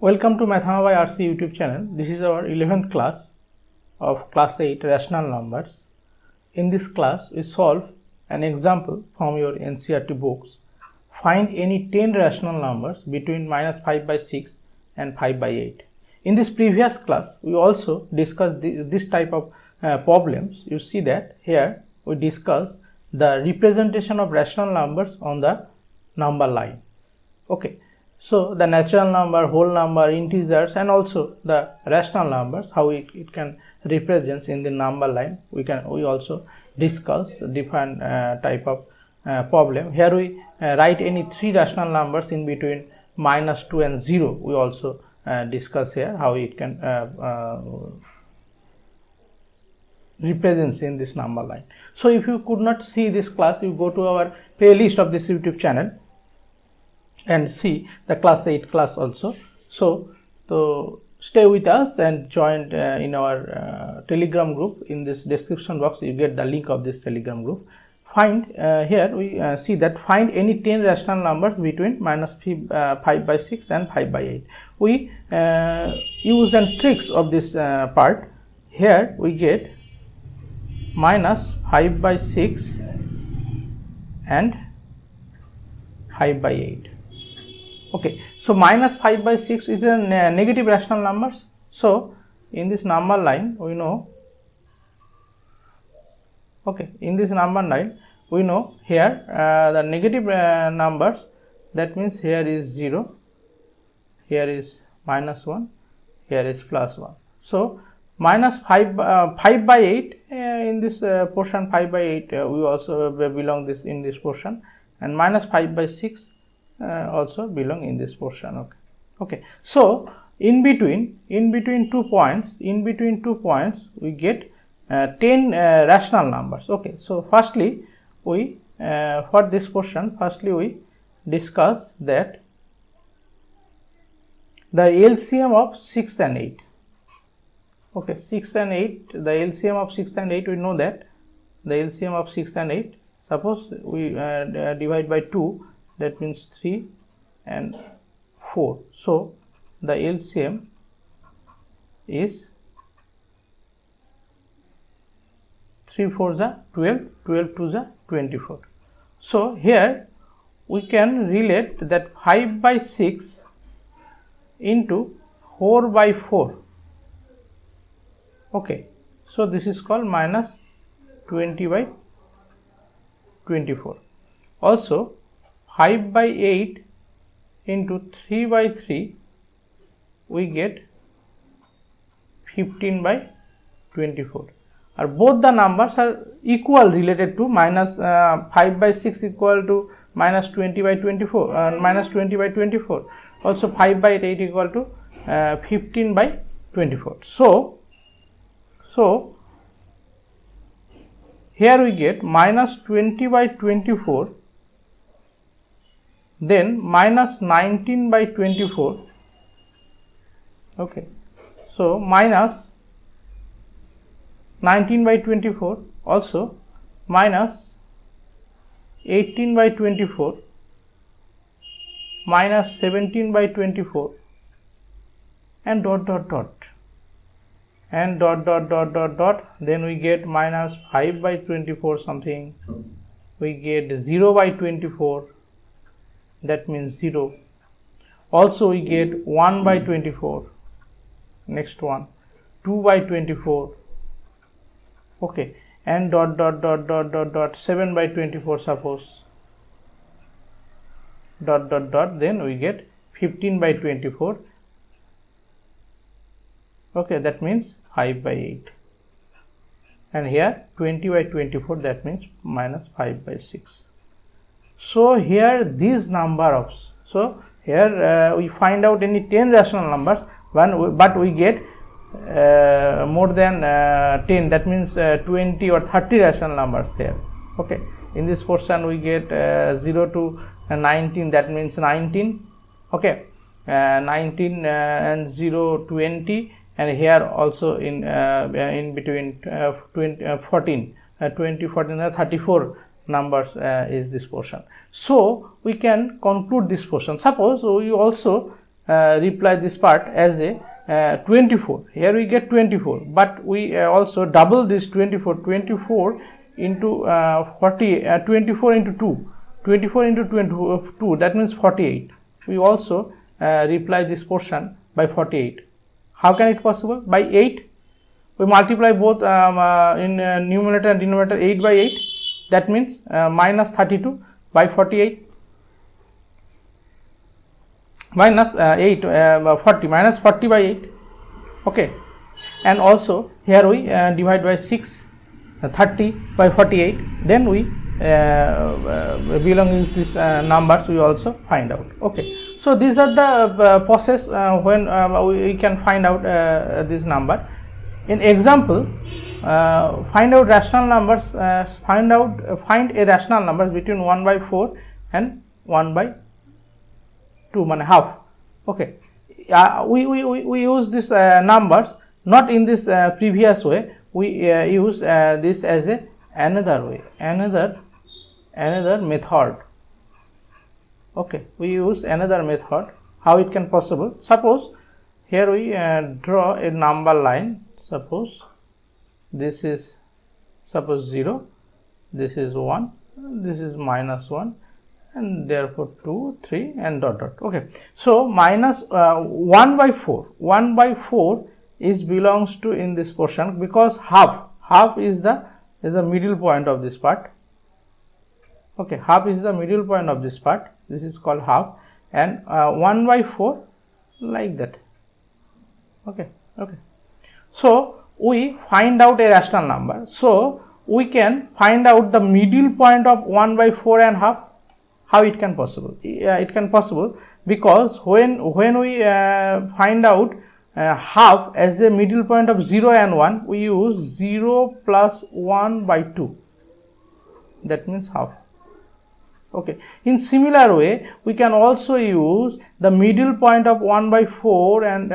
Welcome to Mathema by RC YouTube channel. This is our 11th class of class 8 rational numbers. In this class, we solve an example from your NCERT books. Find any 10 rational numbers between minus 5 by 6 and 5 by 8. In this previous class, we also discussed this type of problems. You see that here we discuss the representation of rational numbers on the number line. Okay. So, the natural number, whole number, integers and also the rational numbers, how it can represent in the number line. We also discuss different type of problem. Here we write any three rational numbers in between minus 2 and 0. We also discuss here how it can represents in this number line. So, if you could not see this class, you go to our playlist of this YouTube channel and see the class 8 class also. So stay with us and join in our Telegram group. In this description box you get the link of this Telegram group. Find here we see that find any 10 rational numbers between minus 5 by 6 and 5 by 8. We use and tricks of this part. Here we get minus 5 by 6 and 5 by 8. Okay, so minus 5 by 6 is a negative rational numbers. So in this number line we know, okay, in this number line we know here the negative numbers, that means here is 0, here is minus 1, here is plus 1. So minus 5 by 8 in this portion, 5 by 8 we also belong this in this portion, and minus 5 by 6 also belong in this portion. Okay. So in between 2 points we get 10 rational numbers. Okay, so firstly we for this portion we discuss that the LCM of 6 and 8. Okay, 6 and 8, the LCM of 6 and 8, we know that the LCM of 6 and 8, suppose we divide by 2, that means 3 and 4. So the LCM is 3 4 is 12, 12 2 is 24. So here we can relate that 5 by 6 into 4 by 4. Okay, so this is called minus 20 by 24. Also 5 by 8 into 3 by 3 we get 15 by 24. Both the numbers are equal related to minus 5 by 6 equal to minus 20 by 24 minus 20 by 24. Also 5 by 8 equal to 15 by 24. So here we get minus 20 by 24, then minus 19 by 24. Okay, so minus 19 by 24, also minus 18 by 24, minus 17 by 24, and then we get minus 5 by 24 something, we get 0 by 24, that means 0. Also we get 1 by 24, next one 2 by 24, okay, and 7 by 24 suppose, then we get 15 by 24, okay, that means 5 by 8, and here 20 by 24, that means minus 5 by 6. So here these number of, so here we find out any 10 rational numbers, but we get more than 10, that means 20 or 30 rational numbers here. Okay, in this portion we get 0 to 19, that means 19. Okay, 19 and 0 20, and here also in between 14 34 numbers is this portion. So we can conclude this portion. Suppose we also reply this part as a 24. Here we get 24, but we also double this 24 into 24 into 2, 24 into 22, that means 48. We also reply this portion by 48. How can it possible? By 8. We multiply both in numerator and denominator 8 by 8, that means minus 32 by 48. Minus 8 40 minus 40 by 8. Okay, and also here we divide by 6, 30 by 48. Then we belonging to these numbers we also find out. Okay, so these are the process when we can find out this number. In example, find out rational numbers. Find a rational number between 1 by 4 and 1 by 2, mean half. Okay, we use this numbers not in this previous way. We use this as a another way, another method. Okay, we use another method. How it can possible? Suppose here we draw a number line. Suppose this is 0, this is 1, this is minus 1, and therefore 2, 3, and dot dot. Okay, so minus 1 by 4 is belongs to in this portion, because half is the middle point of this part. Okay, half is the middle point of this part. This is called half, and 1 by 4 like that. Okay. So we find out a rational number. So we can find out the middle point of 1 by 4 and half. How it can possible? It can possible because when we find out half as a middle point of 0 and 1, we use 0 plus 1 by 2. That means half. Okay. In similar way, we can also use the middle point of 1 by 4 and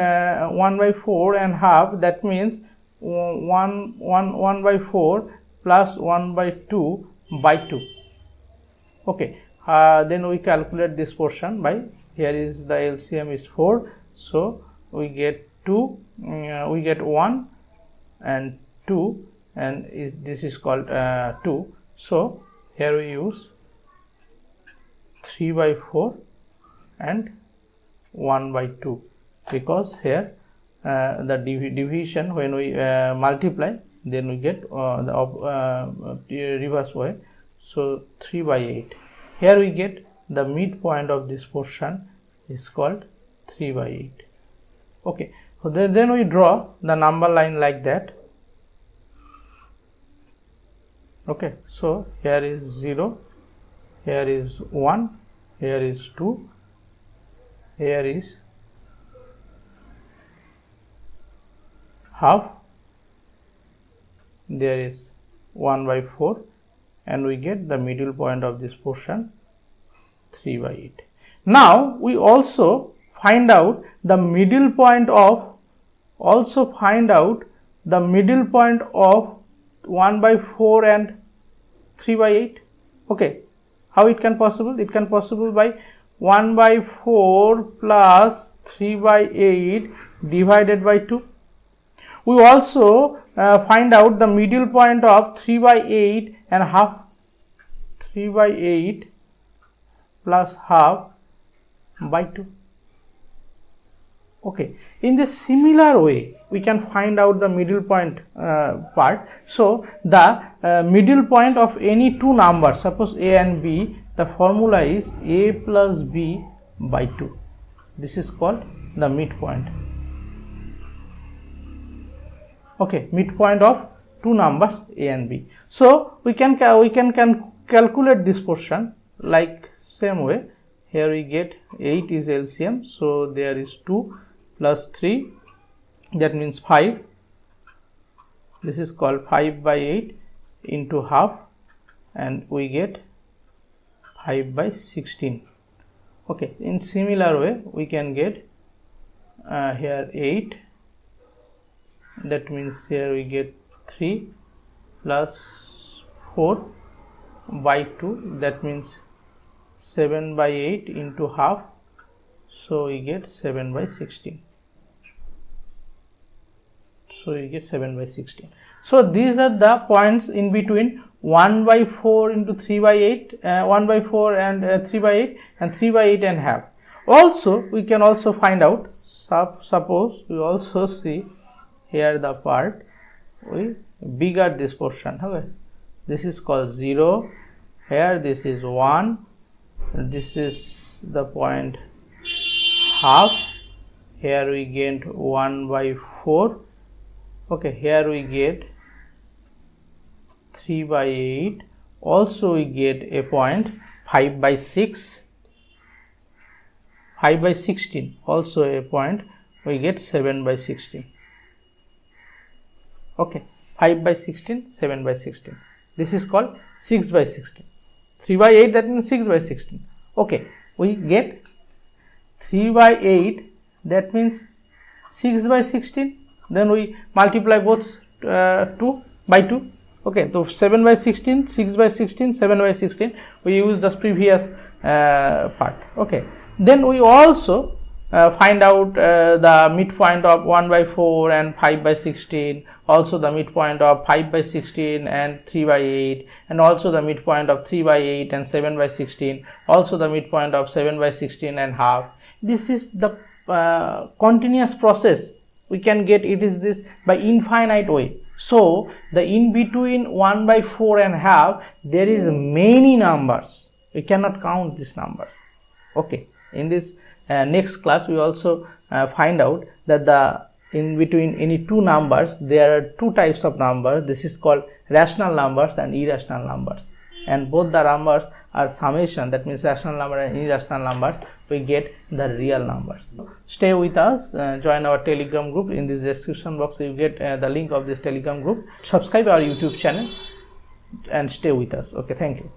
1 by 4 and half. That means 1 by 4 plus 1 by 2 by 2. Okay. Then we calculate this portion by, here is the LCM is 4, so we get 2, we get 1 and 2, and this is called 2. So here we use 3 by 4 and 1 by 2, because here the division, when we multiply, then we get the reverse way. So 3 by 8. Here we get the midpoint of this portion is called 3 by 8. Okay, so then we draw the number line like that. Okay, so here is 0, here is 1, here is 2, here is half, there is 1 by 4, and we get the middle point of this portion 3 by 8. Now we also find out the middle point of 1 by 4 and 3 by 8. Okay, how it can possible? It can possible by 1 by 4 plus 3 by 8 divided by 2. We also find out the middle point of 3 by 8 and half. 3 by 8 plus half by 2. Okay, in the similar way we can find out the middle point part. So the middle point of any two numbers, suppose a and b, the formula is a plus b by 2. This is called the midpoint. Okay, midpoint of two numbers a and b. So we can calculate this portion like same way. Here we get 8 is LCM, so there is 2 plus 3, that means 5. This is called 5 by 8 into half, and we get 5 by 16. Okay, in similar way we can get here 8, that means here we get 3 plus 4 by 2, that means 7 by 8 into half, So we get 7 by 16. So we get 7 by 16. So these are the points in between 1 by 4 into 3 by 8, 1 by 4 and 3 by 8 and 3 by 8 and half. Also we can also find out, suppose we also see here the part, we bigger this portion, okay, this is called 0, here this is 1, this is the point half, here we get 1 by 4, okay, here we get 3 by 8, also we get a point 5 by 6, 5 by 16, also a point we get 7 by 16, okay, 5 by 16, 7 by 16, this is called 6 by 16, 3 by 8, that means 6 by 16, okay, we get 3 by 8, that means 6 by 16, then we multiply both 2 by 2, okay, so 7 by 16, 6 by 16, 7 by 16, we use the previous part, okay. Then we also find out the midpoint of 1 by 4 and 5 by 16, also the midpoint of 5 by 16 and 3 by 8, and also the midpoint of 3 by 8 and 7 by 16, also the midpoint of 7 by 16 and half. This is the continuous process. We can get it is this by infinite way. So the in between 1 by 4 and half, there is many numbers. We cannot count these numbers. Okay. In this next class, we also find out that the in between any two numbers, there are two types of numbers. This is called rational numbers and irrational numbers, and both the numbers are summation, that means rational number and irrational numbers, we get the real numbers. Stay with us, join our Telegram group. In this description box you get the link of this Telegram group. Subscribe our YouTube channel and stay with us. Okay, thank you.